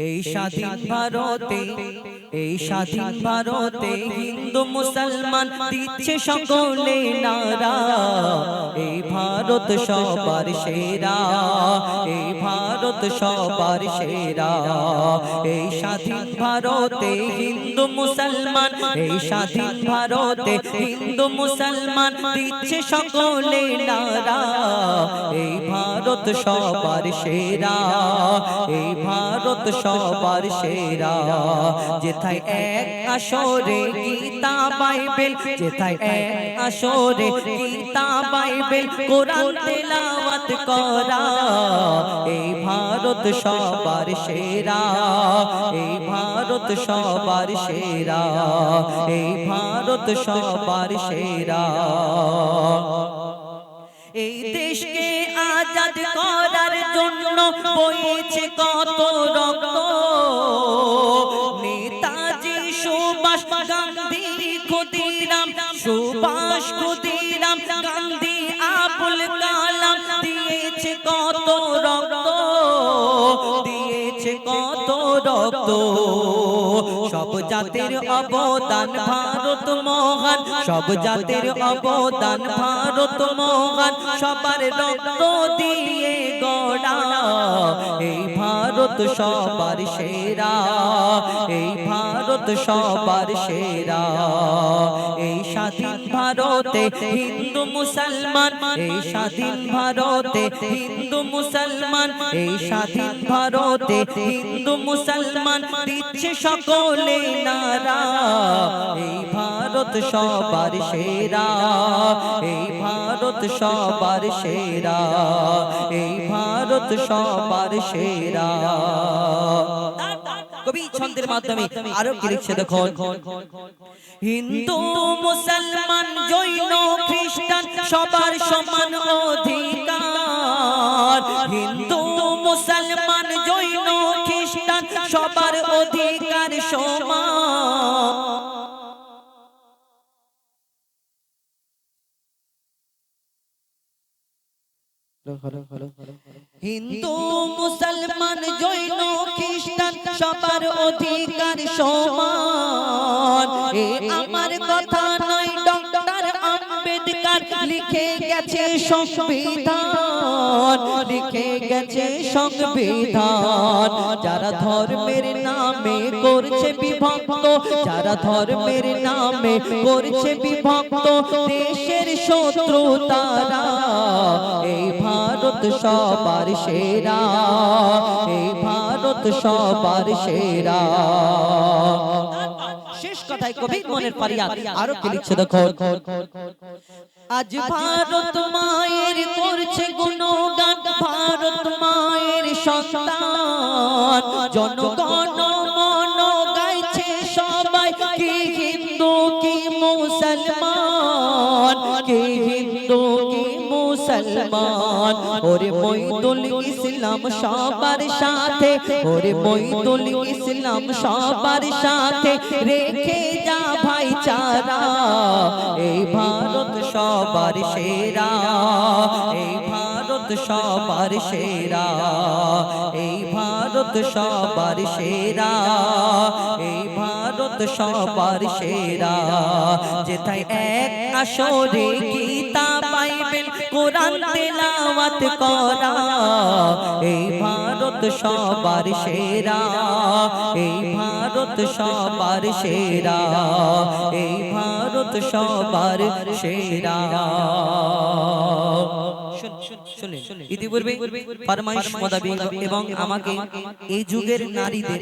এই স্বাধীন ভারতে, এই স্বাধীন ভারতে হিন্দু মুসলমান দিচ্ছে সকলে নারা, এই ভারত সবার সেরা, এই ভারত সবার সেরা। এই স্বাধীন ভারতে হিন্দু মুসলমান, এই স্বাধীন ভারতে হিন্দু মুসলমান দিচ্ছে সকলে নারা, এই ভারত সবার সেরা, এই ভারত সবার সেরা। যেথায় এক আসরে গীতা বাইবেল, যেথায় এক আসরে গীতা বাইবেল কোরআন তেলাওয়াত করা, এই ভারত সবার সেরা, এই ভারত সবার সেরা, এই ভারত সবার সেরা। এই দেশকে আজাদ করার জন্য বইছে কত রক্ত, নেতাজি সুভাষ গান্ধী ক্ষুদিরাম, সুভাষ ক্ষুদিরাম গান্ধী আবুল কালাম দিয়েছে কত রক্ত, দিয়েছে কত রক্ত। সব জাতির অবদান ভারত মহান, সব জাতির অবদান ভারত মহান, সবার রক্ত দিয়ে গড়া, এই ভারত সবার সেরা, এই ভারত সবার সেরা। এই স্বাধীন ভারতে হিন্দু মুসলমান, এই স্বাধীন ভারতে হিন্দু মুসলমান, এই স্বাধীন ভারতে হিন্দু মুসলমান দিচ্ছে সকলে নারা, এই ভারত সবার সেরা, এই ভারত সবার সেরা, এই ভারত সবার সেরা। কবি ছন্দের মাধ্যমে আরো কি লিখছে দেখো। হিন্দু মুসলমান জৈন খ্রিস্টান সবার সমান অধিকার, হিন্দু মুসলমান জৈন খ্রিস্টান সবার অধিকার সমান। হিন্দু মুসলমান জৈন খ্রিস্টান সবার অধিকার সমান। এ আমার কথা নয়, ডক্টর আম্বেদকর লিখে গেছে সংবিধান, লিখে গেছে সংবিধান। যারা ধর্মের নামে করছে বিভক্ত, যারা ধর্মের নামে করছে বিভক্ত, দেশের শত্রু তারা, এই ভারত সবার সেরা, এই ভারত সবার সেরা। শেষ কথায় কবির মনের ফারিয়াদ আরো কি লিখছে দেখো। আজ ভারত মায়ের করছে গুণগান, ভারত মায়ের সন্তান, জনগণ মন গাইছে সবাই, কি হিন্দু কি মুসলমান, কি হিন্দু কি মুসলমান। ওরে মইদুল ইসলাম সবার সাথে, ওরে মইদুল ইসলাম সবার সাথে, রেখে যা ভাইচারা, এই ভারত সবার সেরা, এই ভারত সবার সেরা, এই ভারত সবার সেরা, এই ভারত সবার সেরা। যেথায় এক আসরে গীতা বাইবেল কোরআন তেলাওয়াত করা, এই ভারত সবার সেরা, এই ভারত সবার সেরা, এই ভারত সবার সেরা। শুনুন, ইতিপূর্বে ফরমাইশ মোতাবেক এবং আমাকে এই যুগের নারীদের